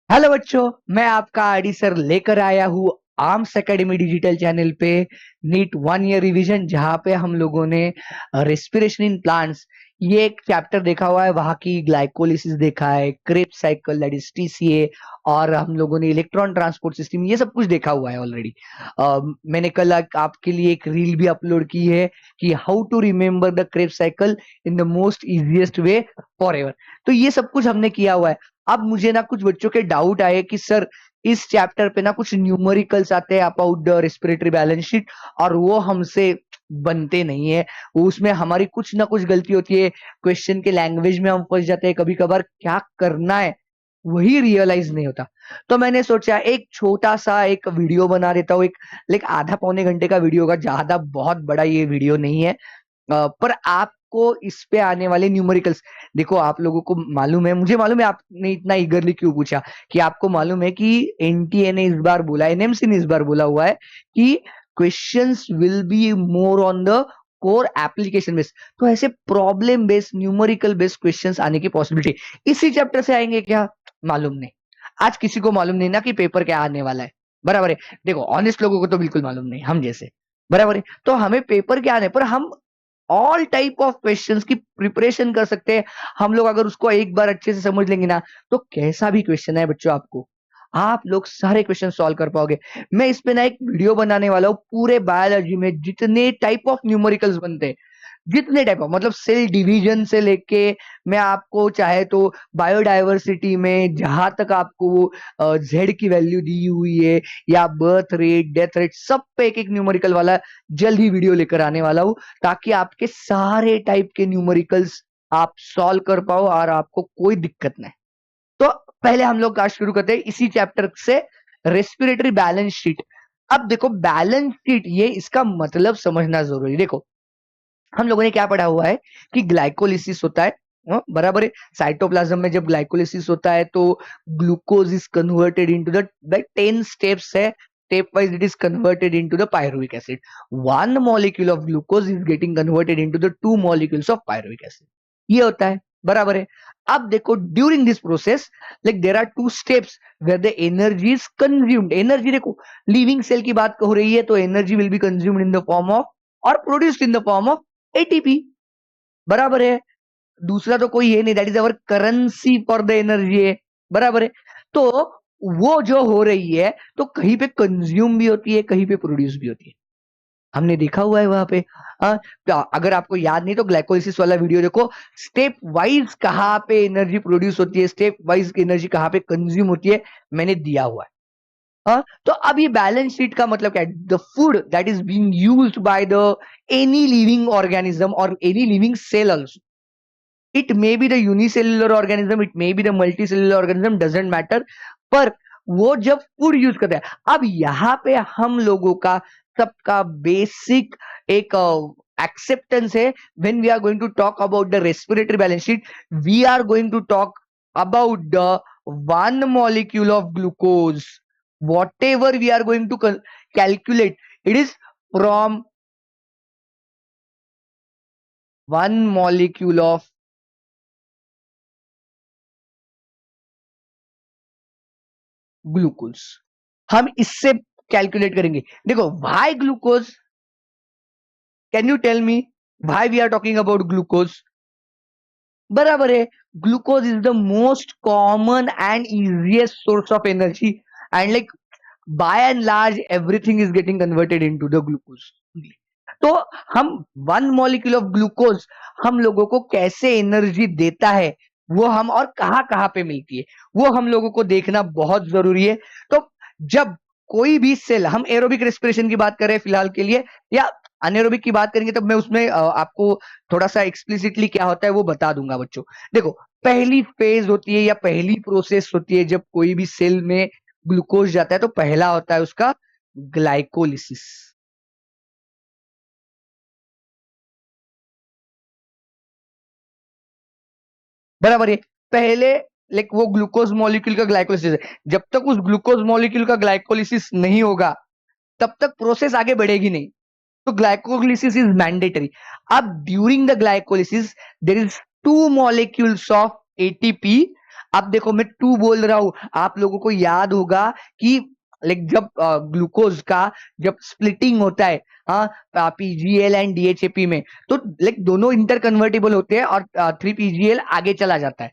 Hello बच्चों, मैं आपका आरडी सर लेकर आया हूँ आर्म्स एकेडमी डिजिटल चैनल पे नीट 1 ईयर रिवीजन, जहाँ पे हम लोगों ने रेस्पिरेशन इन प्लांट्स ये एक चैप्टर देखा हुआ है। वहाँ की ग्लाइकोलिसिस देखा है, Krebs cycle that is TCA, और हम लोगों ने इलेक्ट्रॉन ट्रांसपोर्ट सिस्टम ये सब कुछ देखा हुआ है ऑलरेडी। मैंने कल आपके लिए एक रील भी अपलोड की है कि how to remember the Krebs cycle in the most easiest way forever. तो ये सब कुछ हमने किया हुआ है। अब मुझे ना कुछ बच्चों के डाउट आए कि सर इस चैप्टर पे ना कुछ न्यूमेरिकल्स आते हैं about the respiratory balance sheet, और वो हमसे बनते नहीं है। उसमें हमारी कुछ ना कुछ गलती होती है, क्वेश्चन के लैंग्वेज में हम फंस जाते हैं, कभी कभार क्या करना है वही रियलाइज नहीं होता। तो मैंने सोचा एक छोटा सा एक वीडियो बना देता हूँ, एक आधा पौने घंटे का वीडियो होगा, ज्यादा बहुत बड़ा ये वीडियो नहीं है। पर आपको इस पे आने वाले न्यूमेरिकल्स, देखो आप लोगों को मालूम है, मुझे मालूम है आपने इतना ईगरली क्यों पूछा, कि आपको मालूम है कि एनटीए ने इस बार बोला, एनएमसी ने इस बार बोला हुआ है कि questions will be more on the core application based. तो ऐसे problem based numerical based questions आने की पॉसिबिलिटी इसी चैप्टर से आएंगे क्या, मालूम नहीं। आज किसी को मालूम नहीं ना कि पेपर क्या आने वाला है, बराबर है। देखो ऑनेस्ट लोगों को तो बिल्कुल मालूम नहीं, हम जैसे, बराबर है। तो हमें पेपर क्या आने पर हम ऑल टाइप ऑफ क्वेश्चंस की प्रिपरेशन कर सकते हैं। हम लोग अगर उसको एक बार अच्छे से समझ लेंगे ना, तो कैसा भी क्वेश्चन है बच्चों, आपको आप लोग सारे क्वेश्चन सॉल्व कर पाओगे। मैं इस पे ना एक वीडियो बनाने वाला हूँ, पूरे बायोलॉजी में जितने टाइप ऑफ न्यूमेरिकल्स बनते हैं, जितने टाइप ऑफ मतलब सेल डिवीजन से लेके, मैं आपको चाहे तो बायोडाइवर्सिटी में जहां तक आपको जेड की वैल्यू दी हुई है, या बर्थ रेट, डेथ रेट, सब पे एक एक न्यूमेरिकल वाला जल्द ही वीडियो लेकर आने वाला हूं, ताकि आपके सारे टाइप के न्यूमेरिकल्स आप सॉल्व कर पाओ और आपको कोई दिक्कत नहीं। तो पहले हम लोग का शुरू करते हैं इसी चैप्टर से, रेस्पिरेटरी बैलेंस शीट। अब देखो बैलेंस शीट, ये इसका मतलब समझना जरूरी। देखो हम लोगों ने क्या पढ़ा हुआ है कि ग्लाइकोलिसिस होता है, बराबर है। साइटोप्लाज्म में जब ग्लाइकोलिसिस होता है तो glucose is converted into the 10 steps है, step wise it is converted into the pyruvic acid. 1 molecule of glucose is getting converted into the 2 molecules of pyruvic acid. ये होता है, बराबर है। अब देखो during this process, like there are 2 steps where the energy is consumed. Energy देखो, living cell की बात हो रही है तो energy will be consumed in the form of और produced in the form of ATP, बराबर है। दूसरा तो कोई है नहीं, that is our currency for the energy है, बराबर है। तो वो जो हो रही है तो कहीं पे कंज्यूम भी होती है, कहीं पे प्रोड्यूस भी होती है, हमने देखा हुआ है वहां पे। तो अगर आपको याद नहीं तो ग्लाइकोलिसिस वाला वीडियो देखो, स्टेप वाइज कहाँ पे एनर्जी प्रोड्यूस होती है, स्टेप वाइज एनर्जी कहाँ पे कंज्यूम होती है, मैंने दिया हुआ है। तो अब ये बैलेंस शीट का मतलब क्या है, the food that is being used by the any living organism और any living cell also, it may be the unicellular organism, it may be the multicellular organism, doesn't matter. पर वो जब food use करते हैं, अब यहाँ पे हम लोगों का सबका बेसिक एक एक्सेप्टेंस है, when we are going to talk about the respiratory balance sheet, we are going to talk about the 1 molecule of glucose, whatever we are going to calculate, it is from 1 molecule of glucose. हम इससे calculate करेंगे। देखो why glucose, can you tell me why we are talking about glucose, बराबर है। Glucose is the most common and easiest source of energy, and like by and large everything is getting converted into the glucose। तो हम 1 molecule of glucose हम लोगों को कैसे energy देता है, वो हम और कहां कहां पे मिलती है, वो हम लोगों को देखना बहुत जरूरी है। तो जब कोई भी सेल, हम एरोबिक रेस्पिरेशन की बात कर रहे हैं फिलहाल के लिए, या अनएरोबिक की बात करेंगे, तब मैं उसमें आपको थोड़ा सा एक्सप्लिसिटली क्या होता है वो बता दूंगा बच्चों। देखो पहली फेज होती है या पहली प्रोसेस होती है जब कोई भी सेल में ग्लूकोज जाता है, तो पहला होता है उसका ग्लाइकोलिसिस, बराबर है। पहले लाइक वो ग्लूकोज मॉलिक्यूल का ग्लाइकोलिसिस है, जब तक उस ग्लूकोज मॉलिक्यूल का ग्लाइकोलिसिस नहीं होगा तब तक प्रोसेस आगे बढ़ेगी नहीं। तो ग्लाइकोलिसिस इज मैंडेटरी। अब during the glycolysis there is 2 molecules of ATP अब देखो मैं 2 बोल रहा हूं, आप लोगों को याद होगा कि लाइक जब ग्लूकोज का जब स्प्लिटिंग होता है पीजीएल एंड डीएचएपी में, तो लाइक दोनों इंटर कन्वर्टेबल होते हैं और 3 पीजीएल आगे चला जाता है,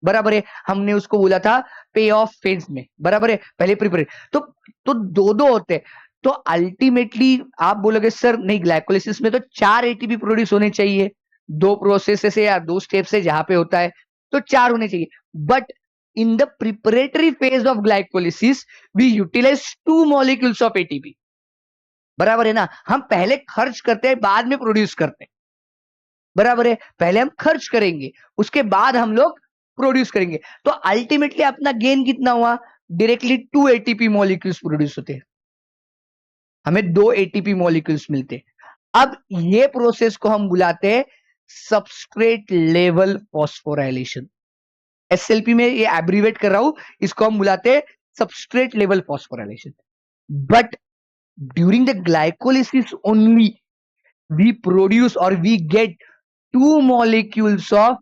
बराबर है। हमने उसको बोला था पे ऑफ फेज में, बराबर है, पहले प्रिपरेट। तो दो होते हैं। तो अल्टीमेटली आप बोलोगे सर नहीं, ग्लाइकोलिसिस में तो 4 एटीपी प्रोड्यूस होने चाहिए, 2 प्रोसेस से या 2 स्टेप से जहां पे होता है, तो 4 होने चाहिए। But in the preparatory phase of glycolysis we utilize 2 molecules of ATP, बराबर है ना। हम पहले खर्च करते हैं, बाद में प्रोड्यूस करते हैं, बराबर है। पहले हम खर्च करेंगे, उसके बाद हम लोग प्रोड्यूस करेंगे। तो अल्टीमेटली अपना गेन कितना हुआ, डायरेक्टली 2 एटीपी मॉलिक्यूल्स प्रोड्यूस होते हैं, हमें 2 एटीपी मॉलिक्यूल्स मिलते हैं। अब ये प्रोसेस को हम बुलाते हैं सबस्ट्रेट लेवल फॉस्फोराइलेशन। एसएलपी में ये एब्रीवेट कर रहा हूं, इसको हम बुलाते हैं substrate level phosphorylation. But during the glycolysis only we produce और we get 2 molecules of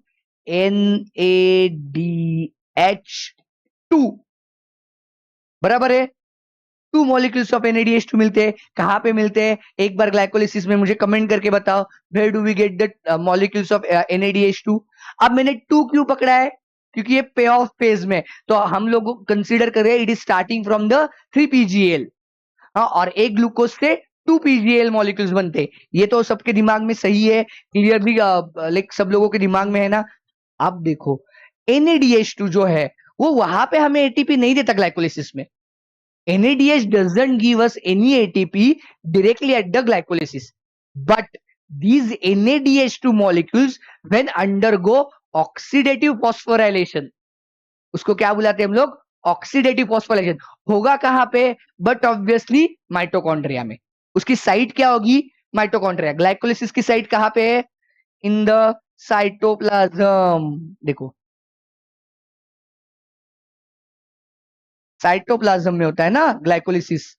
NADH2, बराबर है। 2 molecules of NADH2 मिलते हैं। कहां पे मिलते हैं, एक बार ग्लाइकोलिसिस में मुझे कमेंट करके बताओ, where do we get the molecules of NADH2। अब मैंने 2 क्यों पकड़ा है, क्योंकि ये पे ऑफ फेज में, तो हम लोग कंसीडर कर रहे हैं it is starting from the 3 PGL, और एक ग्लूकोज से 2 पीजीएल मॉलिक्यूल्स बनते। ये तो सबके दिमाग में सही है, क्लियरली लाइक सब लोगों के दिमाग में है ना। अब देखो NADH2 जो है वो वहां पे हमें एटीपी नहीं देता ग्लाइकोलिसिस में। NADH doesn't give us any ATP directly at the glycolysis, but these NADH2 molecules when undergo oxidative phosphorylation, उसको क्या बुलाते हैं हम लोग, ऑक्सीडेटिव फॉस्फोराइलेशन, होगा कहां पे, बट ऑब्वियसली माइटोकॉन्ड्रिया में। उसकी साइट क्या होगी, माइटोकॉन्ड्रिया। ग्लाइकोलिसिस की साइट कहां पे है, इन द साइटोप्लाज्म। देखो साइटोप्लाज्म में होता है ना ग्लाइकोलिसिस,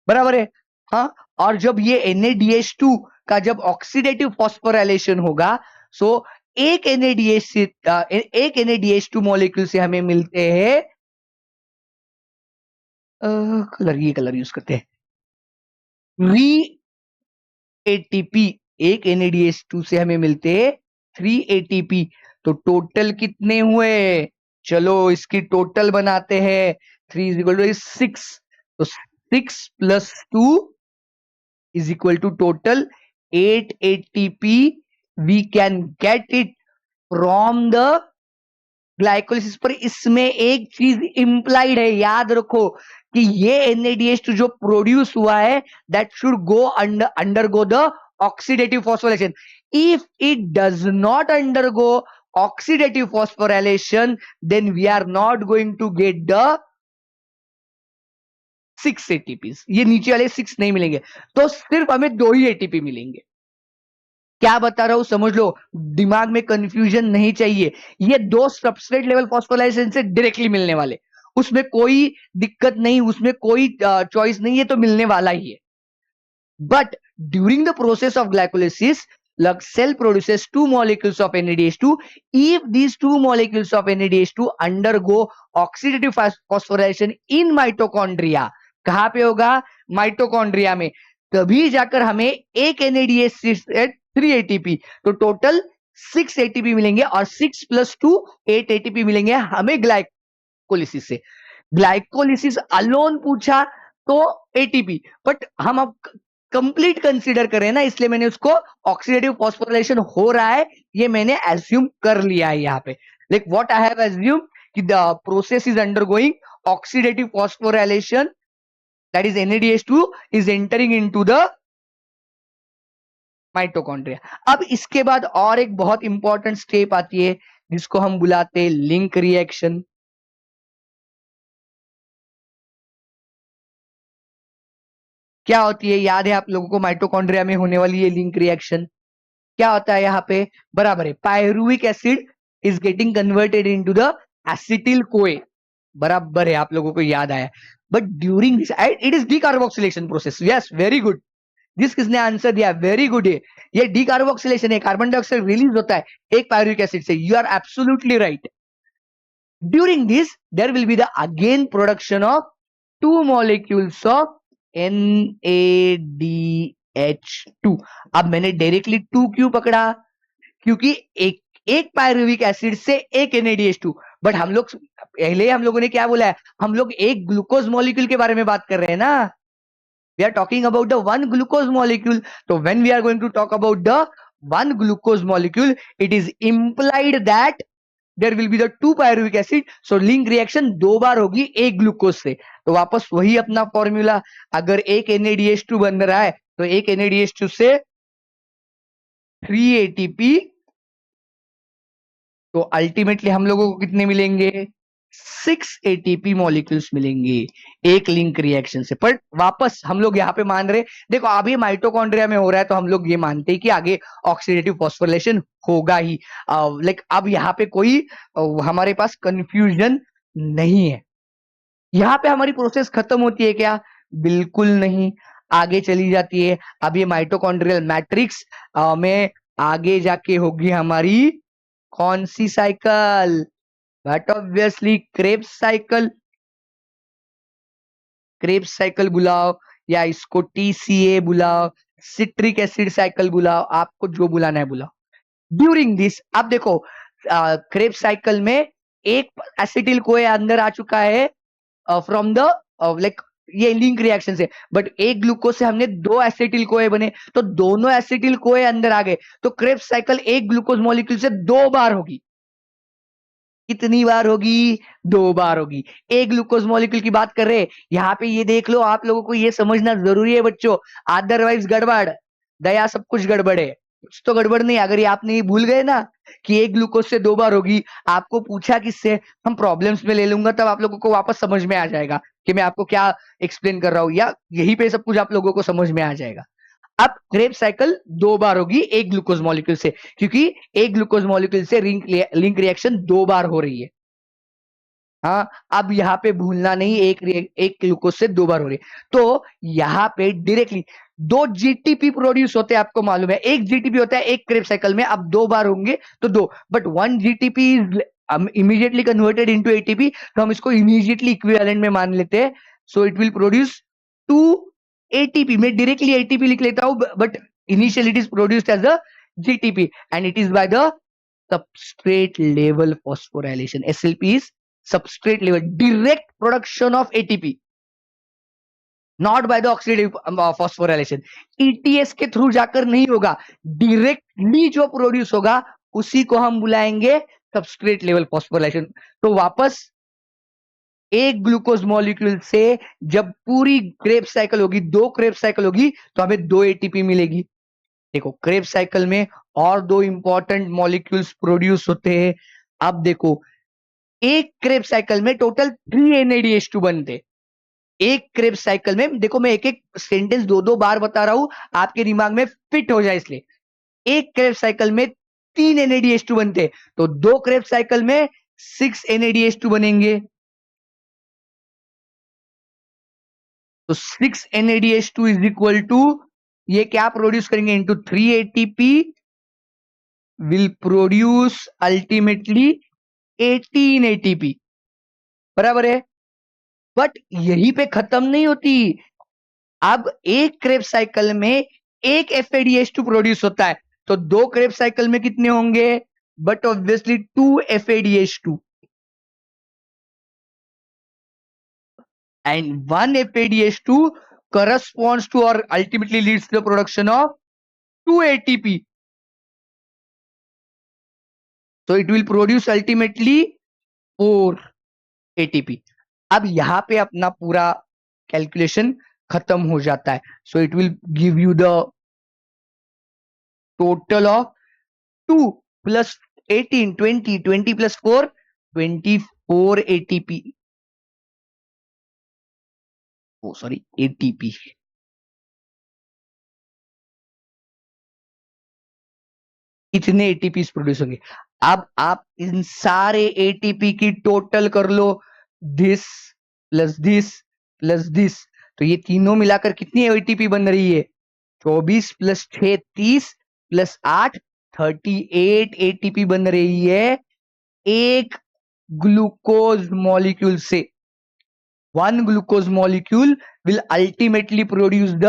बराबर है। हाँ, और जब ये NADH2 का जब ऑक्सीडेटिव फॉस्फोराइलेशन होगा, सो एक NADH2 मॉलिक्यूल से हमें मिलते हैं ये कलर यूज करते हैं 3 ATP। एक NADH2 से हमें मिलते हैं 3 ATP। तो टोटल कितने हुए, चलो इसकी टोटल बनाते हैं। 3 इज इक्वल टू 6, तो 6 plus 2 is equal to total 8 ATP we can get it from the glycolysis. पर इसमें एक चीज इंप्लाइड है, याद रखो कि ये NADH2 जो प्रोड्यूस हुआ है that should go undergo the oxidative phosphorylation. If it does not undergo oxidative phosphorylation then we are not going to get the 6 ATP। ये नीचे वाले 6 नहीं मिलेंगे, तो सिर्फ हमें 2 ही ATP मिलेंगे। क्या बता रहा हूं समझ लो, दिमाग में कंफ्यूजन नहीं चाहिए। ये 2 सबस्ट्रेट लेवल फॉस्फोराइलेशन से डायरेक्टली मिलने वाले, उसमें कोई दिक्कत नहीं, उसमें कोई चॉइस नहीं है, तो मिलने वाला ही है। But during the process of glycolysis cell produces 2 molecules of NADH2. If these 2 molecules of NADH2 undergo oxidative phosphorylation in mitochondria, कहां पे होगा, माइटोकॉन्ड्रिया में, तभी जाकर हमें एक NADH 3 ATP, तो टोटल 6 ATP मिलेंगे, और 6 प्लस 2 8 ATP मिलेंगे हमें ग्लाइकोलिसिस से। ग्लाइकोलिसिस अलोन पूछा तो ATP, बट हम अब कंप्लीट कंसीडर करें ना, इसलिए मैंने उसको ऑक्सीडेटिव फॉस्फोराइलेशन हो रहा है ये मैंने एज्यूम कर लिया है यहाँ पे। Like what I have assume कि the process is undergoing oxidative phosphorylation, that is NADH2 is entering into the mitochondria. अब इसके बाद और एक बहुत इंपॉर्टेंट स्टेप आती है जिसको हम बुलाते हैं लिंक रिएक्शन। क्या होती है, याद है आप लोगों को माइटोकॉन्ड्रिया में होने वाली ये लिंक रिएक्शन, क्या होता है यहाँ पे, बराबर है, pyruvic acid is getting converted into the acetyl कोए, बराबर है, आप लोगों को याद आया। But during this it is decarboxylation process. Yes, very good, जिस किसने आंसर दिया, वेरी गुड है, ये डीकार्बोक्सिलेशन है, कार्बन डाइऑक्साइड रिलीज होता है एक पायरुविक एसिड से, you are absolutely right. During this, there will be the again production of two molecules of NADH2. अब मैंने डायरेक्टली टू क्यों पकड़ा? क्योंकि एक एक पायरुविक एसिड से एक NADH2, बट हम लोग पहले हम लोगों ने क्या बोला है? हम लोग एक ग्लूकोज मॉलिक्यूल के बारे में बात कर रहे हैं ना. We are talking about the one glucose molecule. So when we are going to talk about the one glucose molecule, it is implied that there will be the two pyruvic acid. So link reaction दो बार होगी एक glucose से. तो वापस वही अपना formula, अगर एक NADH2 बन रहा है तो एक NADH2 से 3 ATP, तो अल्टीमेटली हम लोगों को कितने मिलेंगे? 6 ATP मॉलिक्यूल्स मिलेंगे एक लिंक रिएक्शन से. पर वापस हम लोग यहाँ पे मान रहे, देखो अभी माइटोकॉन्ड्रिया में हो रहा है तो हम लोग ये मानते हैं कि आगे ऑक्सीडेटिव फॉस्फोरिलेशन होगा ही. लाइक अब यहाँ पे कोई हमारे पास कंफ्यूजन नहीं है. यहाँ पे हमारी प्रोसेस खत्म होती है क्या? बिल्कुल नहीं, आगे चली जाती है. अब ये माइटोकॉन्ड्रियल मैट्रिक्स में आगे जाके होगी हमारी कौन सी cycle? But obviously Krebs cycle. Krebs cycle बुलाओ या इसको TCA बुलाओ, सिट्रिक एसिड साइकिल बुलाओ, आपको जो बुलाना है बुलाओ. ड्यूरिंग दिस अब देखो क्रेब्स साइकिल में एक एसिटिल कोए अंदर आ चुका है फ्रॉम द लाइक ये लिंक रिएक्शन से, बट एक ग्लूकोज से हमने दो एसिटिल कोए बने, तो दोनों एसिटिल कोए अंदर आ गए, तो क्रेब्स साइकिल एक ग्लूकोज मॉलिक्यूल से दो बार होगी. कितनी बार होगी? दो बार होगी. एक ग्लूकोज मॉलिक्यूल की बात कर रहे हैं यहाँ पे. ये देख लो, आप लोगों को ये समझना जरूरी है बच्चों, अदरवाइज गड़बड़ दया सब कुछ गड़बड़ है. कुछ तो गड़बड़ नहीं. अगर ये आपने ये भूल गए ना कि एक ग्लूकोज से दो बार होगी, आपको पूछा किससे, हम प्रॉब्लम्स में ले लूंगा, तब आप लोगों को वापस समझ में आ जाएगा कि मैं आपको क्या एक्सप्लेन कर रहा हूं, या यहीं पे सब कुछ आप लोगों को समझ में आ जाएगा. अब क्रेब्स साइकिल दो बार होगी एक ग्लूकोज मॉलिक्यूल से, क्योंकि एक ग्लूकोज मॉलिक्यूल से लिंक रिएक्शन दो बार हो रही है. हाँ, अब यहाँ पे भूलना नहीं, एक ग्लूकोज से दो बार हो रही है. तो यहाँ पे डायरेक्टली दो GTP प्रोड्यूस होते हैं, आपको मालूम है. एक GTP होता है एक क्रेब्स साइकिल में, अब दो बार होंगे तो दो, but one GTP is immediately converted into ATP, तो हम इसको इमीडिएटली इक्विवेलेंट में मान लेते हैं. So it will produce 2 ATP. मैं डायरेक्टली ATP लिख लेता हूं, but initially it is produced as a GTP and it is by the substrate level phosphorylation. SLP is substrate level direct production of ATP, not by the oxidative phosphorylation. ETS के through जाकर नहीं होगा, directly जो produce होगा उसी को हम बुलाएंगे सबस्ट्रेट लेवल फॉस्फोराइलेशन. तो वापस एक ग्लूकोज मॉलिक्यूल से जब पूरी क्रेब्स साइकिल होगी, दो क्रेब्स साइकिल होगी, तो हमें दो ATP मिलेगी. देखो क्रेब्स साइकिल में और दो इंपॉर्टेंट मॉलिक्यूल्स प्रोड्यूस होते हैं. अब देखो एक क्रेब्स साइकिल में टोटल 3 NADH2 बनते. एक क्रेब्स साइकिल में, देखो मैं एक एक सेंटेंस दो दो बार बता रहा हूं, आपके दिमाग में फिट हो जाए इसलिए. एक क्रेब्स साइकिल में 3 NADH2 बनते, तो दो क्रेब्स साइकिल में 6 NADH2 बनेंगे. तो 6 NADH2 इज इक्वल टू, ये क्या प्रोड्यूस करेंगे? Into 3 ATP will produce ultimately 18 ATP. बराबर है. बट यहीं पे खत्म नहीं होती. अब एक क्रेब्स साइकिल में एक FADH2 प्रोड्यूस होता है, तो दो क्रेब्स साइकिल में कितने होंगे? But obviously 2 FADH2 and 1 FADH2 corresponds to or ultimately leads to the production of 2 ATP. So it will produce ultimately 4 ATP. अब यहां पे अपना पूरा कैलकुलेशन खत्म हो जाता है. सो it will give you the total of 2 plus 18, 20, 20 plus 4, 24 ATP. Oh, sorry, ATP. इतने ATP प्रोड्यूस होंगे. अब आप इन सारे ATP की टोटल कर लो, this plus this plus this, तो ये तीनों मिलाकर कितनी ATP बन रही है? 24 प्लस 6 30 प्लस 8 38 ATP बन रही है एक ग्लूकोज मॉलिक्यूल से। One glucose molecule will ultimately produce the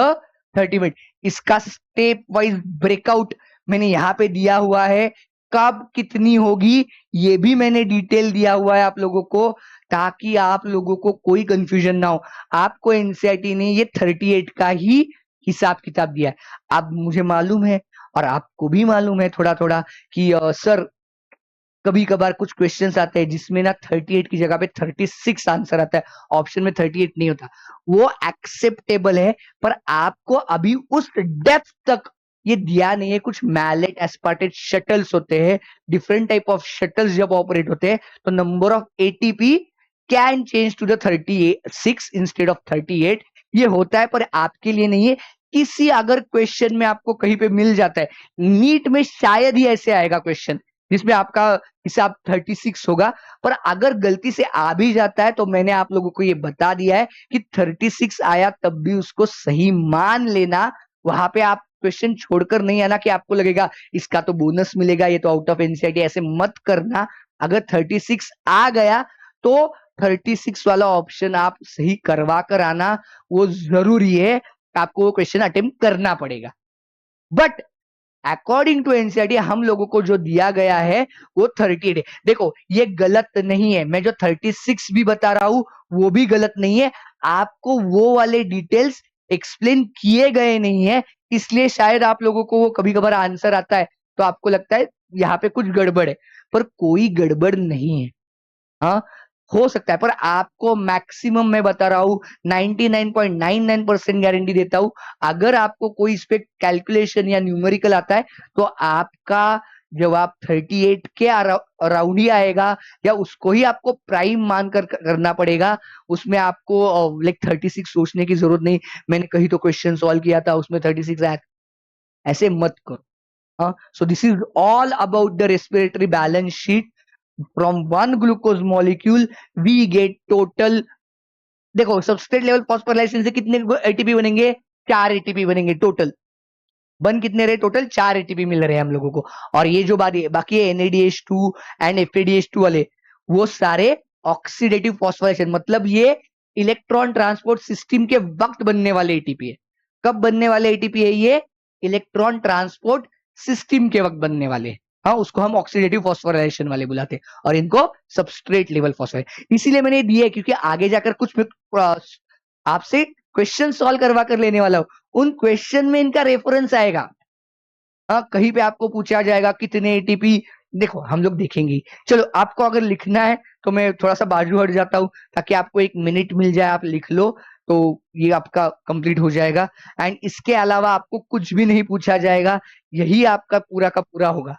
30 minute. इसका स्टेप वाइज ब्रेकआउट मैंने यहां पे दिया हुआ है, कब कितनी होगी ये भी मैंने डिटेल दिया हुआ है आप लोगों को, ताकि आप लोगों को कोई कंफ्यूजन ना हो। आपको एनसीईआरटी ने ये 38 का ही हिसाब किताब दिया है। अब मुझे मालूम है और आपको भी मालूम है थोड़ा थोड़ा कि सर कभी कभार कुछ क्वेश्चंस आते हैं जिसमें ना 38 की जगह पे 36 आंसर आता है, ऑप्शन में 38 नहीं होता। वो एक्सेप्टेबल है, पर आपको अभी उस डेप्थ तक ये दिया नहीं है। कुछ मैलेट एस्पार्टेट शटल्स होते हैं, डिफरेंट टाइप ऑफ शटल्स जब ऑपरेट होते हैं तो number of ATP can change to the 36 instead of 38। ये होता है, पर आपके लिए नहीं है। किसी अगर क्वेश्चन में आपको कहीं पे मिल जाता है, नीट में शायद ही ऐसे आएगा क्वेश्चन जिसमें आपका हिसाब 36 होगा, पर अगर गलती से आ भी जाता है तो मैंने आप लोगों को ये बता दिया है कि 36 आया तब भी उसको सही मान लेना। वहां पे आप क्वेश्चन छोड़कर नहीं आना कि आपको लगेगा इसका तो बोनस मिलेगा, ये तो आउट ऑफ एनसीईआरटी, ऐसे मत करना। अगर 36 आ गया तो 36 वाला ऑप्शन आप सही करवा कर आना, वो जरूरी है। आपको वो क्वेश्चन अटेम्प्ट करना पड़ेगा। बट अकॉर्डिंग टू एनसीईआरटी हम लोगों को जो दिया गया है वो 38 है। देखो ये गलत नहीं है, मैं जो 36 भी बता रहा हूं वो भी गलत नहीं है। आपको वो वाले डिटेल्स एक्सप्लेन किए गए नहीं है, इसलिए शायद आप लोगों को वो कभी कभार आंसर आता है तो आपको लगता है यहाँ पे कुछ गड़बड़ है, पर कोई गड़बड़ नहीं है। हाँ, हो सकता है, पर आपको मैक्सिमम मैं बता रहा हूं 99.99% गारंटी देता हूं। अगर आपको कोई इस पे कैलकुलेशन या न्यूमेरिकल आता है तो आपका जवाब 38 के अराउंड ही आएगा, या उसको ही आपको प्राइम मानकर करना पड़ेगा। उसमें आपको लाइक 36 सोचने की जरूरत नहीं, मैंने कहीं तो क्वेश्चन सॉल्व किया था उसमें 36 आया, ऐसे मत करो। हाँ, so this is all about the respiratory balance sheet. From one glucose molecule we get total, देखो सबस्ट्रेट लेवल फॉस्फोराइलेशन से कितने एटीपी बनेंगे, 4 एटीपी बनेंगे टोटल। बन कितने रहे, टोटल 4 एटीपी मिल रहे हैं हम लोगों को। और ये जो बाकी है NADH2 एंड FADH2 वाले, वो सारे ऑक्सीडेटिव फॉस्फोराइलेशन, मतलब ये इलेक्ट्रॉन ट्रांसपोर्ट सिस्टम के वक्त बनने वाले एटीपी है। कब बनने वाले एटीपी है ये, इलेक्ट्रॉन ट्रांसपोर्ट सिस्टम के वक्त बनने वाले। हाँ, उसको हम ऑक्सीडेटिव फॉस्फोराइलेशन वाले बुलाते हैं, और इनको सबस्ट्रेट लेवल फॉस्फोराइलेशन इसीलिए मैंने दिए क्योंकि आगे जाकर कुछ आपसे क्वेश्चन सॉल्व करवा कर लेने वाला हूं, उन क्वेश्चन में इनका रेफरेंस आएगा। हाँ, कहीं पे आपको पूछा जाएगा कितने एटीपी, देखो हम लोग देखेंगे। चलो आपको अगर लिखना है तो मैं थोड़ा सा बाजू हट जाता हूं ताकि आपको 1 मिनट मिल जाए, आप लिख लो तो ये आपका कंप्लीट हो जाएगा। एंड इसके अलावा आपको कुछ भी नहीं पूछा जाएगा, यही आपका पूरा का पूरा होगा।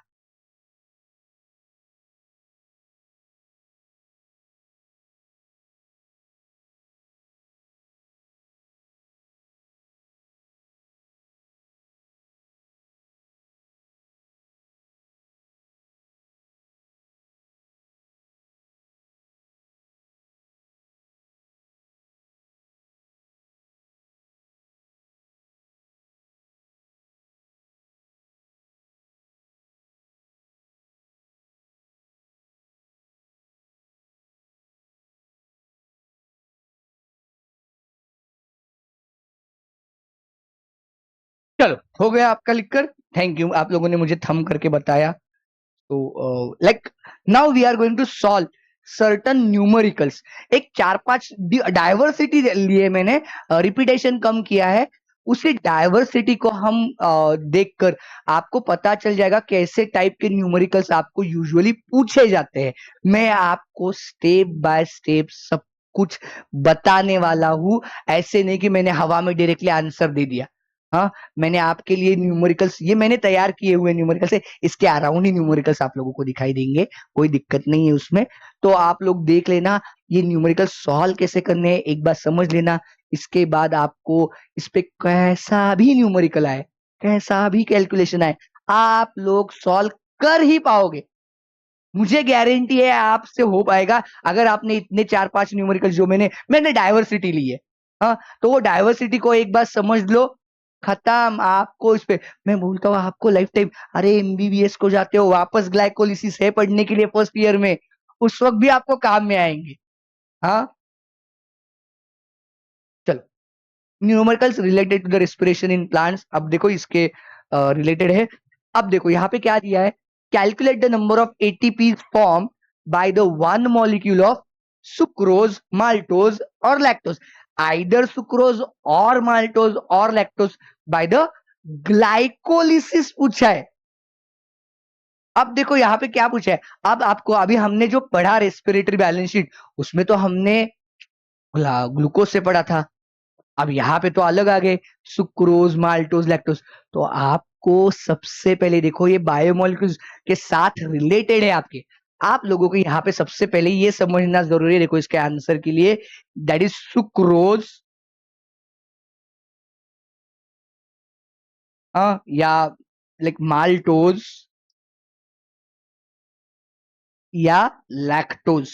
चलो हो गया आपका लिखकर, थैंक यू, आप लोगों ने मुझे थम करके बताया। तो like now we are going to solve certain numericals. एक 4-5 डायवर्सिटी लिए मैंने, रिपीटेशन कम किया है, उसी डायवर्सिटी को हम देखकर आपको पता चल जाएगा कैसे टाइप के न्यूमेरिकल्स आपको यूजुअली पूछे जाते हैं। मैं आपको स्टेप बाय स्टेप सब कुछ बताने वाला हूं, ऐसे नहीं कि मैंने हवा में डायरेक्टली आंसर दे दिया। हाँ, मैंने आपके लिए न्यूमेरिकल्स ये मैंने तैयार किए हुए न्यूमेरिकल्स है, इसके अराउंड ही न्यूमेरिकल्स आप लोगों को दिखाई देंगे, कोई दिक्कत नहीं है उसमें। तो आप लोग देख लेना ये न्यूमेरिकल सॉल्व कैसे करने हैं, एक बार समझ लेना। इसके बाद आपको इस पे कैसा भी न्यूमेरिकल आए, कैसा भी कैलकुलेशन आए, आप लोग सॉल्व कर ही पाओगे। मुझे गारंटी है आपसे हो पाएगा। अगर आपने इतने 4-5 न्यूमेरिकल जो मैंने डायवर्सिटी ली है, हाँ, तो वो डायवर्सिटी को एक बार समझ लो, खत्म। आपको इस पे मैं बोलता हूँ आपको लाइफ टाइम, अरे MBBS को जाते हो वापस ग्लाइकोलिसिस है पढ़ने के लिए फर्स्ट ईयर में, उस वक्त भी आपको काम में आएंगे। हाँ, चलो, numericals related to the respiration in plants, अब देखो इसके रिलेटेड है। अब देखो यहाँ पे क्या दिया है, calculate the number of ATP form by the one molecule of sucrose, maltose और लैक्टोज, आइदर सुक्रोज और माल्टोज और लैक्टोज बाय द ग्लाइकोलिसिस पूछा है। अब देखो यहाँ पे क्या पूछा है, अब आपको अभी हमने जो पढ़ा रेस्पिरेटरी बैलेंस शीट, उसमें तो हमने ग्लूकोज से पढ़ा था। अब यहाँ पे तो अलग आ गए, सुक्रोज, माल्टोज, लैक्टोज। तो आपको सबसे पहले देखो ये बायोमोलिक्यूल्स के साथ रिलेटेड है आपके, आप लोगों को यहाँ पे सबसे पहले ये समझना जरूरी है। देखो इसके आंसर के लिए, दैट इज सुक्रोज, या लाइक माल्टोज या लैक्टोज,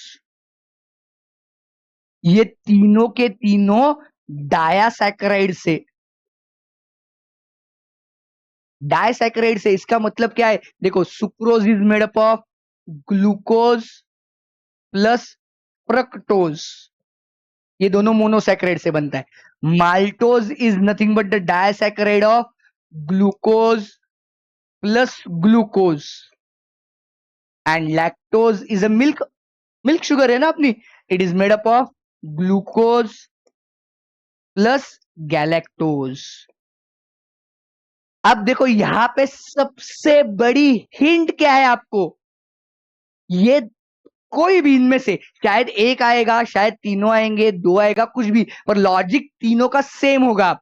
ये तीनों के तीनों डायासैकराइड से, डायसैकेराइड से। इसका मतलब क्या है, देखो sucrose is made up of glucose plus fructose, ये दोनों मोनोसैकेराइड से बनता है। Maltose is nothing but the disaccharide of glucose plus glucose, and lactose is a milk, milk sugar है ना अपनी, it is made up of glucose plus galactose. अब देखो यहां पे सबसे बड़ी हिंट क्या है आपको, ये कोई भी इनमें से शायद एक आएगा, शायद तीनों आएंगे, दो आएगा, कुछ भी, पर लॉजिक तीनों का सेम होगा।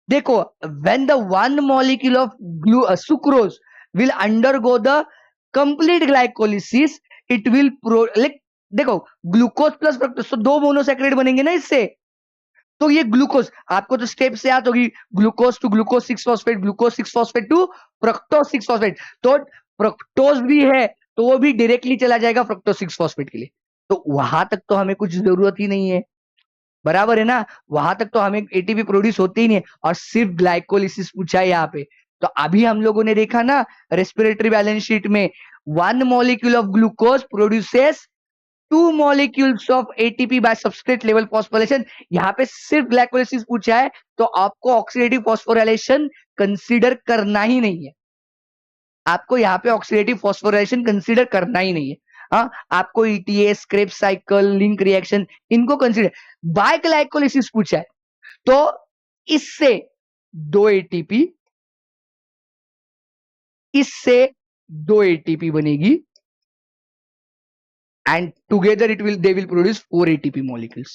देखो, when the one molecule of sucrose will undergo the complete glycolysis, it will देखो ग्लूकोज प्लस फ्रक्टोज, तो दो मोनोसैकेराइड बनेंगे ना इससे। तो ये ग्लूकोज, आपको तो स्टेप से याद होगी, glucose to glucose 6 phosphate, glucose 6 phosphate to fructose 6 phosphate, तो फ्रक्टोज भी है तो वो भी डायरेक्टली चला जाएगा फ्रक्टोज 6 फॉस्फेट के लिए। तो वहां तक तो हमें कुछ जरूरत ही नहीं है, बराबर है ना, वहां तक तो हमें एटीपी प्रोड्यूस होते ही नहीं है, और सिर्फ ग्लाइकोलिसिस पूछा है यहाँ पे। तो अभी हम लोगों ने देखा ना रेस्पिरेटरी बैलेंस शीट में, one molecule of glucose produces 2 molecules of ATP by substrate level phosphorylation, यहाँ पे सिर्फ ग्लाइकोलिसिस पूछा है, तो आपको ऑक्सीडेटिव फॉस्फोराइलेशन कंसीडर करना ही नहीं है, आपको यहाँ पे ऑक्सीडेटिव फॉस्फोराइलेशन कंसीडर करना ही नहीं है। हाँ, आपको ETS, Krebs cycle, link reaction, इनको कंसीडर, बाय ग्लाइकोलिसिस पूछा है, तो इससे 2 ATP, इससे 2 ATP बनेगी, and together they will produce 4 ATP molecules.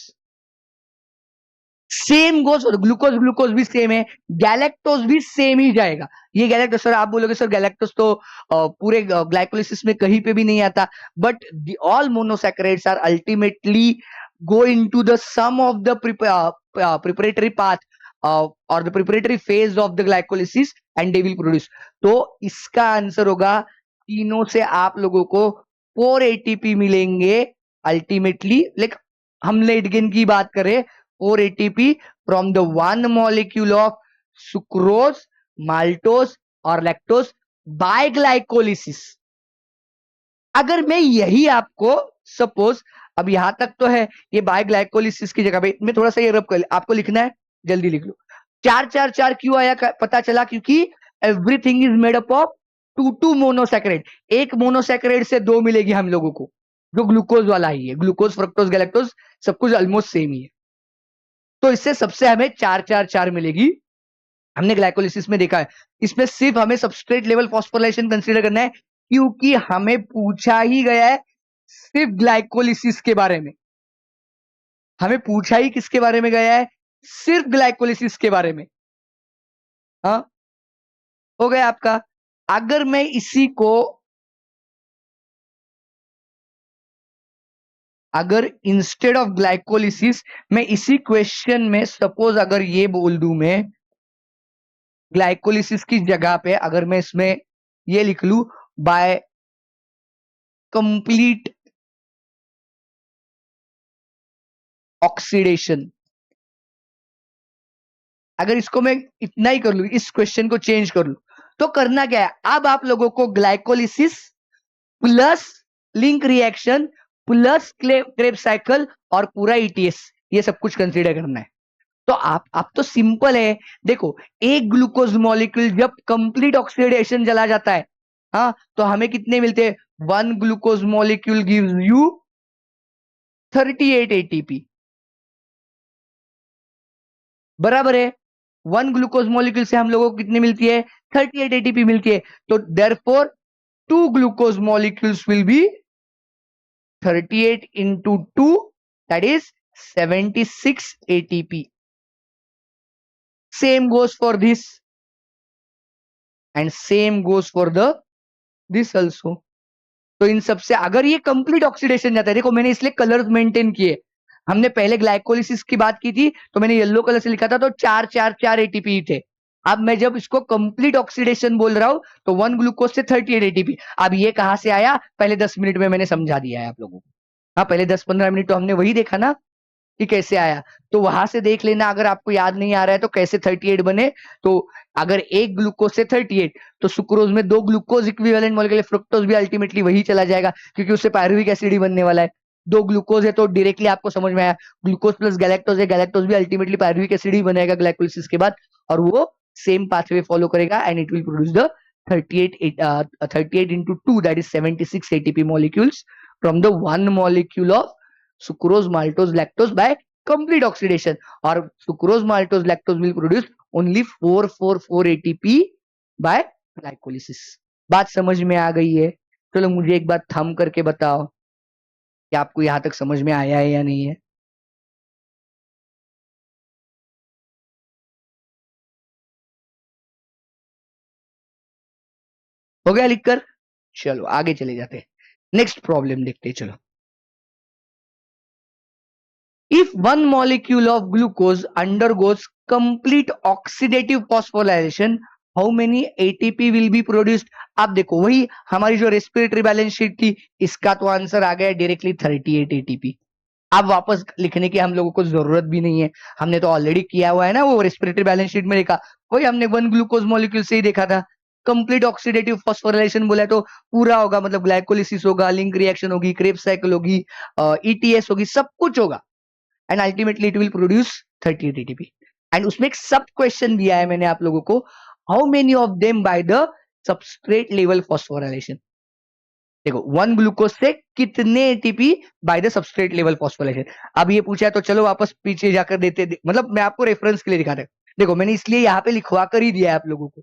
Same goes, glucose glucose भी सेम है, गैलेक्टोज भी सेम ही जाएगा। ये गैलेक्टोज, सर आप बोलोगे सर गैलेक्टोज तो पूरे ग्लाइकोलिसिस में कहीं पे भी नहीं आता, but all monosaccharides are ultimately go into the sum of the preparatory path or the preparatory phase of the glycolysis and they will produce। तो इसका आंसर होगा, तीनों से आप लोगों को 4 ATP मिलेंगे अल्टीमेटली। लाइक हम लेट गेन की बात करें, 4 ATP from the one molecule of sucrose, maltose और lactose by glycolysis। अगर मैं यही आपको सपोज, अब यहां तक तो है, ये बाय ग्लाइकोलिसिस की जगह पे मैं थोड़ा सा ये रब कर, आपको लिखना है, जल्दी लिख लो। 4 क्यों आया, पता चला क्योंकि everything is made up of 2 monosaccharide, एक मोनोसैकेराइड से 2 मिलेगी हम लोगों को, जो ग्लूकोज वाला ही है, ग्लूकोज फ्रक्टोज गैलेक्टोज सब कुछ ऑलमोस्ट सेम ही है, तो इससे सबसे हमें 4 मिलेगी। हमने ग्लाइकोलिसिस में देखा है, इसमें सिर्फ हमें सबस्ट्रेट लेवल फॉस्फोराइलेशन कंसीडर करना है, क्योंकि हमें पूछा ही गया है सिर्फ ग्लाइकोलिसिस के बारे में, हमें पूछा ही किसके बारे में गया है, सिर्फ ग्लाइकोलिसिस के बारे में। हाँ, हो गया आपका। अगर मैं इसी को, अगर इंस्टेड ऑफ ग्लाइकोलिसिस मैं इसी क्वेश्चन में सपोज अगर ये बोल दूं, मैं ग्लाइकोलिसिस की जगह पे अगर मैं इसमें ये लिख लूं बाय कंप्लीट ऑक्सीडेशन, अगर इसको मैं इतना ही कर लूं, इस क्वेश्चन को चेंज कर लूं, तो करना क्या है, अब आप लोगों को glycolysis plus link reaction plus Krebs cycle और पूरा ईटीएस, ये सब कुछ कंसीडर करना है। तो आप तो सिंपल है, देखो एक ग्लूकोज मॉलिक्यूल जब कंप्लीट ऑक्सीडेशन चला जाता है, हाँ, तो हमें कितने मिलते हैं? 1 glucose molecule gives you 38 ATP, बराबर है। 1 ग्लूकोज मॉलिक्यूल से हम लोगों को कितनी मिलती है? 38 एटीपी मिलती है। तो therefore 2 glucose molecules will be 38 into 2, that is 76 ATP. Same goes for this and same goes for the this also. तो इन सब से अगर ये कंप्लीट ऑक्सीडेशन जाता है, देखो मैंने इसलिए कलर्स मेंटेन किए, हमने पहले ग्लाइकोलिसिस की बात की थी तो मैंने येलो कलर से लिखा था, तो 4 एटीपी थे। अब मैं जब इसको कंप्लीट ऑक्सीडेशन बोल रहा हूं तो 1 ग्लूकोज से 38 एटीपी। अब ये कहां से आया? पहले 10 मिनट में मैंने समझा दिया है आप लोगों को। हाँ, पहले 10-15 मिनट तो हमने वही देखा ना कि कैसे आया, तो वहां से देख लेना। अगर आपको याद नहीं आ रहा है तो कैसे 38 बने, तो अगर एक ग्लूकोज से 38, तो सुक्रोज में 2 ग्लूकोज इक्विवेलेंट मॉलिक्यूल, फ्रुक्टोज भी अल्टीमेटली वही चला जाएगा क्योंकि उससे पायरुविक एसिड ही बनने वाला है। 2 ग्लूकोज है तो डायरेक्टली आपको समझ में आया, ग्लूकोज प्लस गैलेक्टोज है, गैलेक्टोज भी अल्टीमेटली पायरुविक एसिड ही बनेगा ग्लाइकोलिसिस के बाद, और वो सेम पाथवे फॉलो करेगा and it will produce the 38 into 2, that is 76 ATP molecules from the one molecule of sucrose, maltose, lactose by complete oxidation, or sucrose, maltose, lactose will produce only 444 ATP by glycolysis. बात समझ में आ गई है? चलो मुझे एक बार thumb करके बताओ कि आपको यहां तक समझ में आया है या नहीं है। हो गया लिखकर? चलो आगे चले जाते हैं, नेक्स्ट प्रॉब्लम देखते हैं। चलो, if one molecule of glucose undergoes complete oxidative phosphorylation, how many ATP will be produced? अब देखो वही हमारी जो रेस्पिरेटरी बैलेंस शीट थी, इसका तो आंसर आ गया डायरेक्टली 38 एटीपी। अब वापस लिखने की हम लोगों को जरूरत भी नहीं है, हमने तो ऑलरेडी किया हुआ है ना, वो रेस्पिरेटरी बैलेंस शीट में देखा, वही हमने 1 ग्लूकोज मॉलिक्यूल से ही देखा था। कंप्लीट ऑक्सीडेटिव फॉस्फोराइलेशन बोला है तो पूरा होगा, मतलब ग्लाइकोलिसिस होगा, लिंक रिएक्शन होगी, क्रेब्स साइकिल होगी, ईटीएस होगी, सब कुछ होगा and ultimately it will produce 38 ATP. And उसमें एक सब क्वेश्चन दिया है मैंने आप लोगों को, how many of them by the substrate level phosphorylation. देखो 1 ग्लूकोज से कितने ATP by the substrate level phosphorylation. अब ये पूछा है तो चलो वापस पीछे जाकर मतलब मैं आपको रेफरेंस के लिए दिखाता हूं। देखो मैंने इसलिए यहाँ पे लिखवा कर ही दिया है आप लोगों को,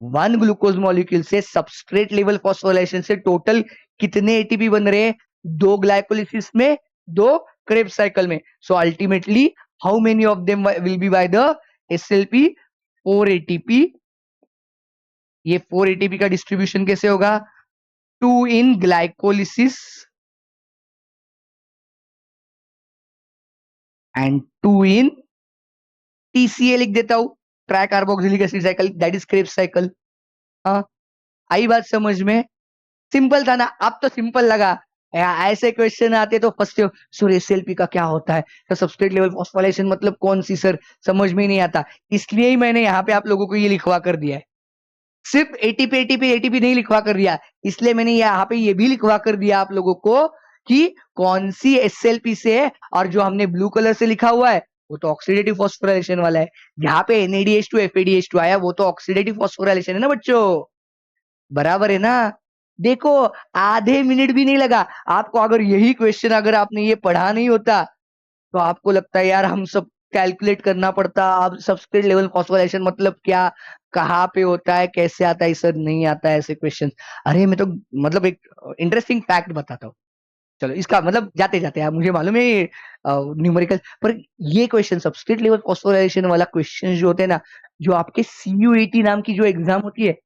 1 ग्लूकोज मॉलिक्यूल से सबस्ट्रेट लेवल फॉस्फोराइलेशन से टोटल कितने एटीपी बन रहे हैं? 2 ग्लाइकोलिसिस में, 2 क्रेब्स साइकिल में। So ultimately how many of them will be by the SLP? 4 ATP. ये 4 एटीपी का डिस्ट्रीब्यूशन कैसे होगा? 2 in glycolysis and 2 in TCA लिख देता हूं, try carboxylic acid cycle, that is Krebs cycle. हाँ, आई बात समझ में? सिंपल था ना? अब तो सिंपल लगा। ऐसे क्वेश्चन आते तो फर्स्ट सर एसएलपी का क्या होता है, तो सबस्ट्रेट लेवल फॉस्फोराइलेशन मतलब कौन सी सर, समझ में ही नहीं आता। इसलिए ही मैंने यहाँ पे आप लोगों को ये लिखवा कर दिया है, सिर्फ एटीपी एटीपी एटीपी नहीं लिखवा कर दिया, इसलिए मैंने यहाँ पे ये भी लिखवा कर दिया आप लोगों को कि कौन सी एसएलपी से है, और जो हमने ब्लू कलर से लिखा हुआ है वो तो ऑक्सीडेटिव फॉस्फोराइलेशन वाला है। जहां पे NADH2 FADH2 आया वो तो ऑक्सीडेटिव फॉस्फोराइलेशन है ना बच्चों, बराबर है ना? देखो आधे मिनट भी नहीं लगा आपको, अगर यही क्वेश्चन अगर आपने ये पढ़ा नहीं होता तो आपको लगता है यार हम सब कैलकुलेट करना पड़ता, अब सबस्ट्रेट लेवल फॉस्फोराइलेशन मतलब क्या, कहाँ पे होता है, कैसे आता है, सर नहीं आता है ऐसे क्वेश्चन। अरे मैं तो मतलब एक इंटरेस्टिंग फैक्ट बताता हूँ। चलो इसका मतलब जाते जाते आप, मुझे मालूम है न्यूमेरिकल, पर ये क्वेश्चन सबस्ट्रेट लेवल फॉस्फोराइलेशन वाला क्वेश्चन जो होते हैं ना, जो आपके CUET नाम की जो एग्जाम होती है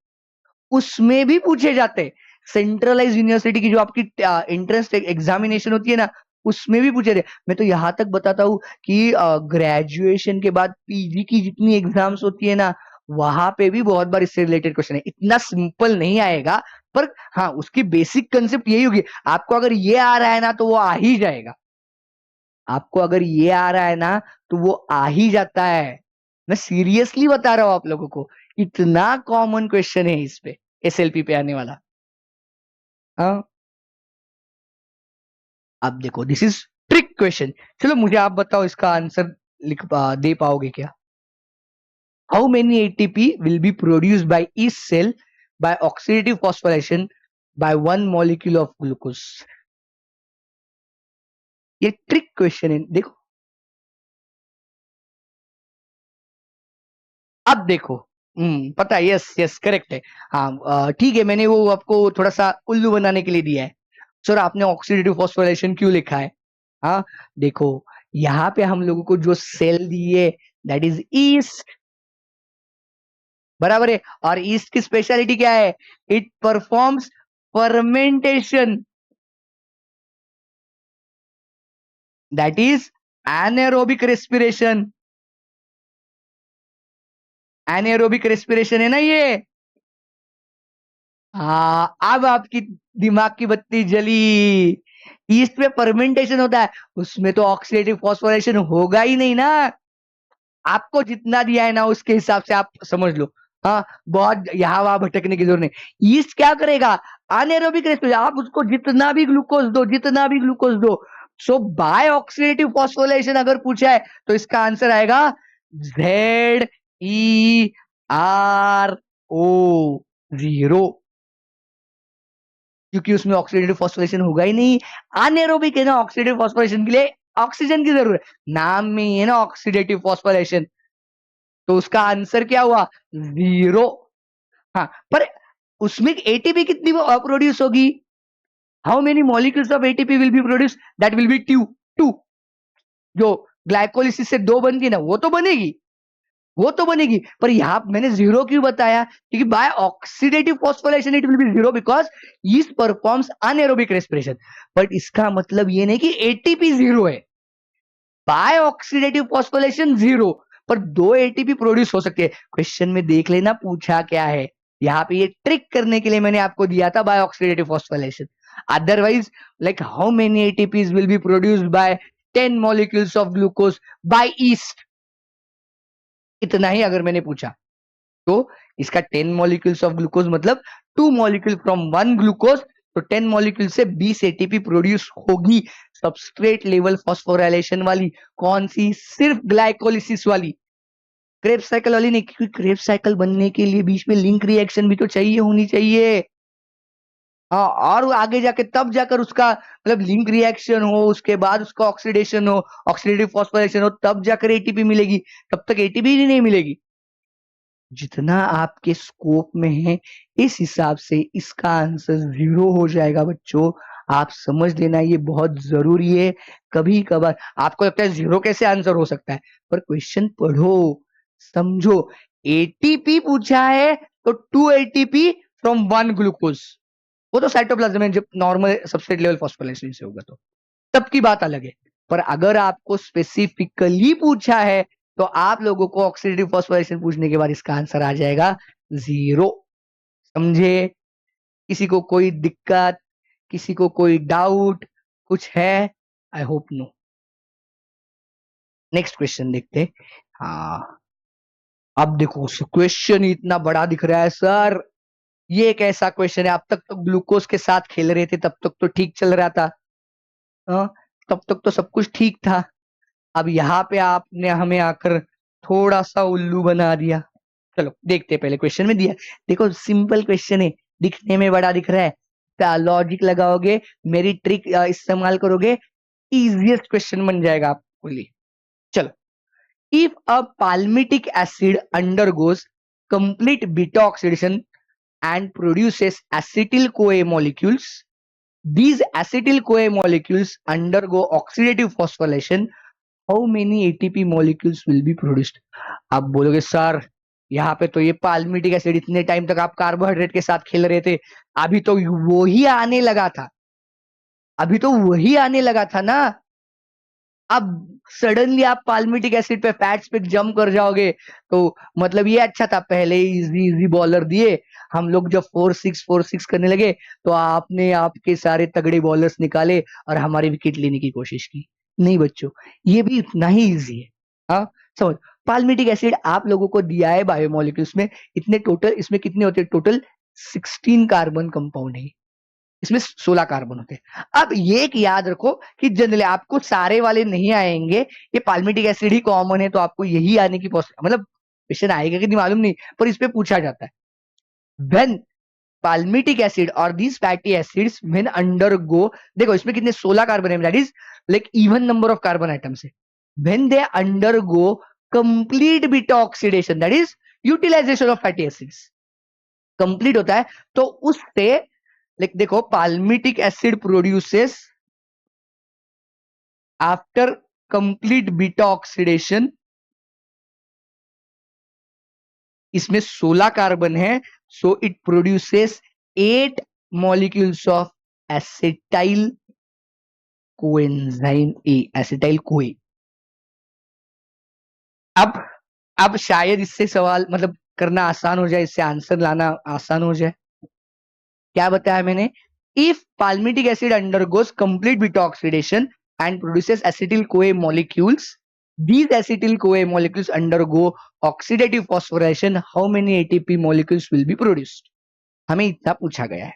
उसमें भी पूछे जाते हैं। सेंट्रलाइज यूनिवर्सिटी की जो आपकी एंट्रेंस एग्जामिनेशन होती है ना, उसमें भी पूछे थे। मैं तो यहाँ तक बताता हूँ कि ग्रेजुएशन के बाद पीजी की जितनी एग्जाम्स होती है ना, वहां पे भी बहुत बार इससे रिलेटेड क्वेश्चन है। इतना सिंपल नहीं आएगा, पर हाँ उसकी बेसिक कंसेप्ट यही होगी। आपको अगर ये आ रहा है ना तो वो आ ही जाएगा, आपको अगर ये आ रहा है ना तो वो आ ही जाता है। मैं सीरियसली बता रहा हूँ आप लोगों को, इतना कॉमन क्वेश्चन है इस पे, एसएलपी पे आने वाला। हाँ अब देखो, दिस इज ट्रिक क्वेश्चन। चलो मुझे आप बताओ, इसका आंसर दे पाओगे क्या? How many ATP will be produced by each cell by oxidative phosphorylation by one molecule of glucose? ये ट्रिक क्वेश्चन है, देखो। अब देखो, पता है, यस यस करेक्ट है। हाँ, ठीक है, मैंने वो आपको थोड़ा सा उल्लू बनाने के लिए दिया है। सर आपने ऑक्सीडेटिव फॉस्फोराइलेशन क्यों लिखा है? हाँ, देखो, यहाँ पे हम लोगों को जो सेल दी है दैट इज ईस्ट, बराबर है। और ईस्ट की स्पेशलिटी क्या है? It performs fermentation, that is anaerobic respiration. Anaerobic respiration है ना ये। हाँ, अब आपकी दिमाग की बत्ती जली। ईस्ट में फर्मेंटेशन होता है, उसमें तो ऑक्सीडेटिव फॉस्फोरेशन होगा ही नहीं ना। आपको जितना दिया है ना उसके हिसाब से आप समझ लो। हाँ, बहुत यहाँ वहां भटकने की जरूरत नहीं। ईस्ट क्या करेगा? अनेरोबिक रेस्पिरेशन, आप उसको जितना भी ग्लूकोज दो, जितना भी ग्लूकोज दो। सो बाय ऑक्सीडेटिव फॉस्फोरेशन अगर पूछा है तो इसका आंसर आएगा ZERO, क्योंकि उसमें ऑक्सीडेटिव फॉस्फोरेशन होगा ही नहीं। अनेरोबिक है ना, ऑक्सीडेटिव फॉस्फोरेशन के लिए ऑक्सीजन की जरूरत है, नाम में ही है ना ऑक्सीडेटिव फॉस्फोरेशन। तो उसका आंसर क्या हुआ? 0। हाँ, पर उसमें एटीपी कितनी प्रोड्यूस होगी? How many molecules of ATP will be produce? That will be two. जो ग्लाइकोलिसिस से 2 बनती है ना, वो तो बनेगी, वो तो बनेगी। पर यहां मैंने 0 क्यों बताया? क्योंकि by oxidative phosphorylation it will be 0 because yeast performs anaerobic respiration. But इसका मतलब ये नहीं कि एटीपी 0 है। बाय ऑक्सीडेटिव फॉस्फोराइलेशन 0, पर 2 एटीपी प्रोड्यूस हो सकते हैं। क्वेश्चन में देख लेना पूछा क्या है। यहाँ पे ये ट्रिक करने के लिए मैंने आपको दिया था by oxidative phosphorylation. Otherwise, like how many ATPs will be produced by 10 molecules of glucose by yeast, इतना ही अगर मैंने पूछा तो इसका 10 मॉलिक्यूल्स ऑफ ग्लूकोज मतलब 2 मॉलिक्यूल फ्रॉम 1 ग्लूकोज। तो 10 मॉलिक्यूल से 20 एटीपी प्रोड्यूस होगी, सबस्ट्रेट लेवल फॉस्फोराइलेशन वाली। कौन सी? सिर्फ ग्लाइकोलिसिस वाली, क्रेब्स साइकिल वाली नहीं, क्योंकि क्रेब्स साइकिल बनने के लिए बीच में लिंक रिएक्शन भी तो चाहिए, होनी चाहिए। हाँ, और आगे जाके तब जाकर उसका मतलब लिंक रिएक्शन हो, उसके बाद उसका ऑक्सीडेशन हो, ऑक्सीडेटिव फॉस्फोराइलेशन हो, तब जाकर एटीपी मिलेगी। तब तक एटीपी ही नहीं मिलेगी। जितना आपके स्कोप में है इस हिसाब से इसका आंसर 0 हो जाएगा बच्चों। आप समझ लेना, ये बहुत जरूरी है। कभी कभार आपको लगता है 0 कैसे आंसर हो सकता है, पर क्वेश्चन पढ़ो, समझो। एटीपी पूछा है तो 2 एटीपी फ्रॉम 1 ग्लूकोज, वो तो साइटोप्लाज्म में जब नॉर्मल सबस्ट्रेट लेवल फॉस्फोराइलेशन से होगा तो तब की बात अलग है। पर अगर आपको स्पेसिफिकली पूछा है तो आप लोगों को ऑक्सीडेटिव फॉस्फोराइलेशन पूछने के बाद इसका आंसर आ जाएगा 0। समझे? किसी को कोई दिक्कत, किसी को कोई डाउट कुछ है? I hope no. Next question देखते। हाँ, अब देखो, क्वेश्चन इतना बड़ा दिख रहा है सर। ये एक ऐसा क्वेश्चन है, अब तक तो ग्लूकोज के साथ खेल रहे थे, तब तक तो ठीक चल रहा था। हाँ, तब तक तो सब कुछ ठीक था। अब यहाँ पे आपने हमें आकर थोड़ा सा उल्लू बना दिया। चलो देखते हैं, पहले क्वेश्चन में दिया। देखो, सिंपल क्वेश्चन है, दिखने में बड़ा दिख रहा है। लॉजिक लगाओगे, मेरी ट्रिक इस्तेमाल करोगे, इजीएस्ट क्वेश्चन बन जाएगा आपके लिए। चलो, if a palmitic acid undergoes complete beta oxidation and produces acetyl CoA molecules, these acetyl CoA molecules undergo oxidative phosphorylation, how many ATP molecules will be produced? आप बोलोगे सर यहाँ पे तो ये पाल्मिटिक एसिड, इतने टाइम तक आप carbohydrate के साथ खेल रहे थे, अभी तो वो ही आने लगा था, अभी तो वही आने लगा था ना। अब सडनली आप पाल्मिटिक एसिड पे फैट्स पे जंप कर जाओगे तो मतलब ये अच्छा था, पहले इजी इजी बॉलर दिए, हम लोग जब 4-6 करने लगे तो आपने आपके सारे तगड़े बॉलर्स निकाले और हमारी विकेट लेने की कोशिश की। नहीं बच्चों, ये भी इतना ही इजी है। हाँ, समझ। पाल्मिटिक एसिड आप लोगों को दिया है बायोमोलिक्यूल्स में, इतने टोटल इसमें कितने होते हैं? टोटल 16 कार्बन कंपाउंड है। इसमें 16 कार्बन होते हैं। अब ये एक याद रखो कि जनरली आपको सारे वाले नहीं आएंगे, ये पाल्मिटिक एसिड ही कॉमन है, तो आपको यही आने की मतलब क्वेश्चन आएगा कि नहीं मालूम नहीं, पर इस पे पूछा जाता है। When palmitic acid or these fatty acids when undergo, देखो इसमें कितने 16 कार्बन है, that is like even number of carbon atoms है। when they undergo complete beta oxidation, that is utilization of fatty acids, complete होता है, तो उससे like देखो palmitic acid produces after complete beta oxidation, इसमें 16 कार्बन है, so it produces 8 molecules of acetyl coenzyme A, acetyl CoA. अब अब शायद इससे सवाल मतलब करना आसान हो जाए, इससे आंसर लाना आसान हो जाए। क्या बताया मैंने? If palmitic acid undergoes complete beta oxidation and produces acetyl कोए molecules, these acetyl CoA molecules undergo oxidative phosphorylation, how many ATP molecules will be produced? हमें इतना पूछा गया है,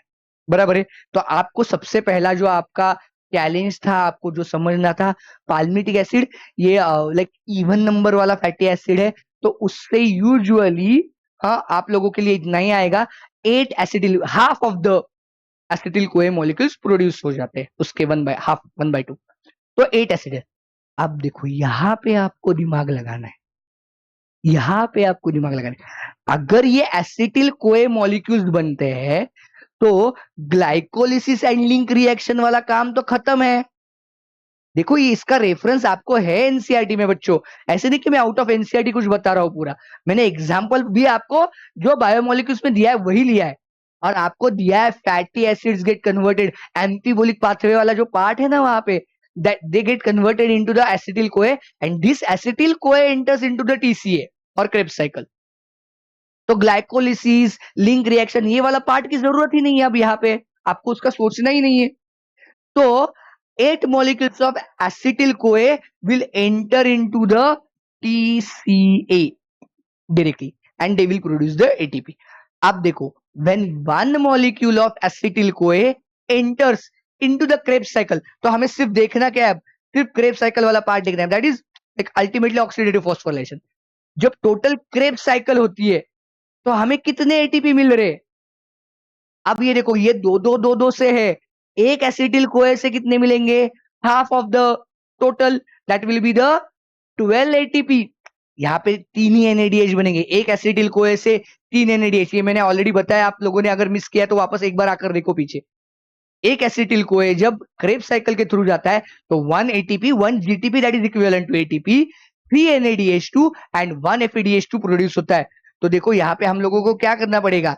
बराबर है। तो आपको सबसे पहला जो आपका चैलेंज था, आपको जो समझना था, पाल्मिटिक एसिड ये लाइक इवन नंबर वाला फैटी एसिड है, तो उससे यूजुअली आप लोगों के लिए इतना ही आएगा, 8 acetyl, half of the acetyl कोए मॉलिक्यूल्स प्रोड्यूस हो जाते हैं उसके 1/2, 1/2, तो 8 एसिड है। अब देखो यहां पे आपको दिमाग लगाना है, यहां पे आपको दिमाग लगाना है। अगर ये एसिटिल कोए मॉलिक्यूल्स बनते हैं तो ग्लाइकोलिसिस एंड लिंक रिएक्शन वाला काम तो खत्म है। देखो ये इसका रेफरेंस आपको है एनसीईआरटी में बच्चों, ऐसे नहीं कि मैं आउट ऑफ एनसीईआरटी कुछ बता रहा हूं पूरा, मैंने एग्जांपल भी आपको जो बायोमोलिक्यूल्स में दिया है वही लिया है, और आपको दिया है fatty acids get converted, एम्फीबोलिक pathway वाला जो पार्ट है ना वहां पे, that they get converted into the acetyl CoA and this acetyl CoA enters into the TCA और Krebs cycle। तो ग्लाइकोलिसिस लिंक रिएक्शन ये वाला पार्ट की जरूरत ही नहीं है, अब यहाँ पे आपको उसका सोचना ही नहीं है। तो 8 molecules of acetyl CoA will enter into the TCA directly and they will produce the ATP। अब देखो when one molecule of acetyl CoA enters into the Krebs cycle, तो हमें सिर्फ देखना क्या है, सिर्फ Krebs cycle वाला पार्ट देखना है, that is like ultimately oxidative phosphorylation। जब टोटल Krebs cycle होती है तो हमें कितने एटीपी मिल रहे? अब ये देखो ये 2-2-2-2 से है, एक एसिटिल कोए से कितने मिलेंगे? Half of the total, that will be the 12 ATP. यहाँ पे 3 ही एनएडीएच बनेंगे, एक एसिटिल कोए से 3 एनएडीएच, ये मैंने ऑलरेडी बताया, आप लोगों ने अगर मिस किया तो वापस एक बार आकर देखो पीछे। एक एसिटिल कोए जब क्रेब्स साइकिल के थ्रू जाता है तो 1 ATP 1 GTP that is equivalent to ATP, 3 NADH two and 1 FADH two produce होता है। तो देखो यहाँ पे हम लोगों को क्या करना पड़ेगा,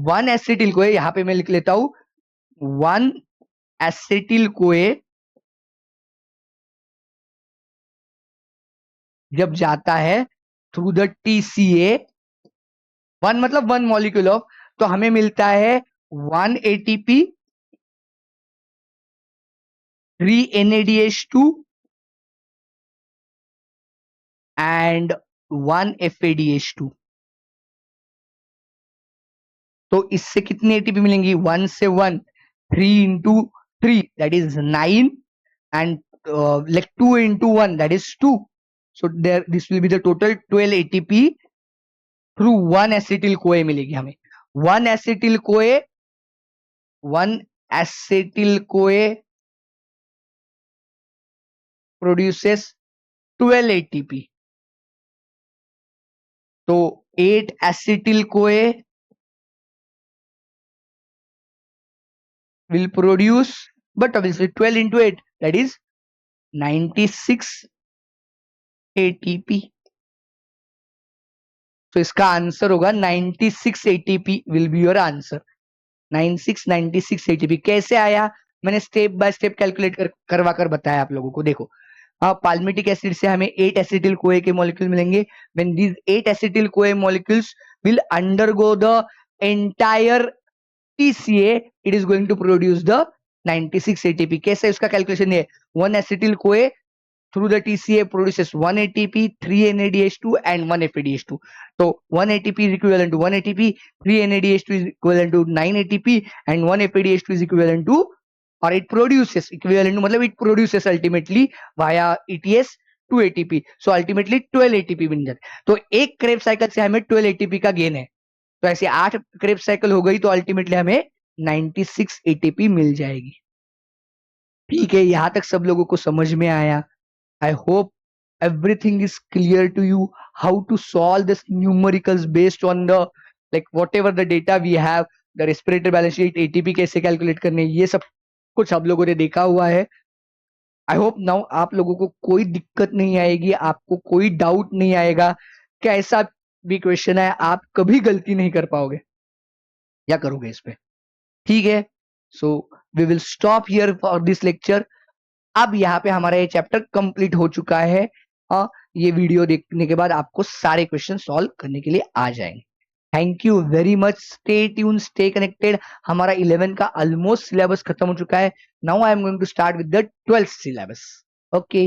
1 एसिटिल कोए, यहाँ पे मैं लिख लेता हूं 1 एसिटिल कोए जब जाता है थ्रू द टीसीए, 1 मतलब 1 मॉलिक्यूल ऑफ, तो हमें मिलता है 1 एटीपी 3 NADH2 and 1 FADH2। तो इससे कितनी एटीपी मिलेंगी? 1 से 1, 3 into 3 that is 9 and like 2 into 1 that is 2, so there this will be the total 12 ATP through 1 acetyl CoA मिलेगी हमें। 1 acetyl CoA produces 12 ATP, तो 8 acetyl CoA will produce, but obviously 12 into 8 that is 96 ATP। तो इसका answer होगा 96 ATP will be your answer। 96 ATP कैसे आया, मैंने step by step calculate करवा कर बताया आप लोगों को। देखो पाल्मिटिक एसिड से हमें 8 एसिटिल कोए के मॉलिक्यूल मिलेंगे, when these 8 acetyl CoA molecules will undergo the entire TCA, it is going to produce the 96 ATP। कैसे उसका कैलकुलेशन है, 1 acetyl CoA through the TCA produces 1 ATP, 3 NADH2 and 1 FADH2. So 1 ATP is equivalent to 1 ATP, 3 NADH2 is equivalent to 9 ATP and 1 FADH2 is equivalent to, or it produces, equivalent to मतलब it produces ultimately via ETS 2 ATP. So ultimately 12 ATP बन जाता है. तो एक Krebs cycle से हमें 12 ATP का gain है. तो ऐसे 8 क्रेब साइकिल हो गई तो अल्टीमेटली हमें 96 ATP मिल जाएगी. ठीक है, यहां तक सब लोगों को समझ में आया. I hope everything is clear to you how to solve this numericals based on the like whatever the data we have, the respiratory balance sheet, ATP कैसे कैलकुलेट करने, ये सब कुछ आप लोगों ने देखा हुआ है. आई होप नाउ आप लोगों को कोई दिक्कत नहीं आएगी, आपको कोई डाउट नहीं आएगा. क्या ऐसा भी क्वेश्चन है आप कभी गलती नहीं कर पाओगे या करोगे इस पे? ठीक है, so we will stop here for this lecture. अब यहाँ पे हमारा ये चैप्टर कंप्लीट हो चुका है. ये वीडियो देखने के बाद आपको सारे क्वेश्चन सॉल्व करने के लिए आ जाएंगे. Thank you very much. Stay tune, stay connected. हमारा 11 का ऑलमोस्ट सिलेबस खत्म हो चुका है. Now I am going to start with the 12th syllabus. Okay.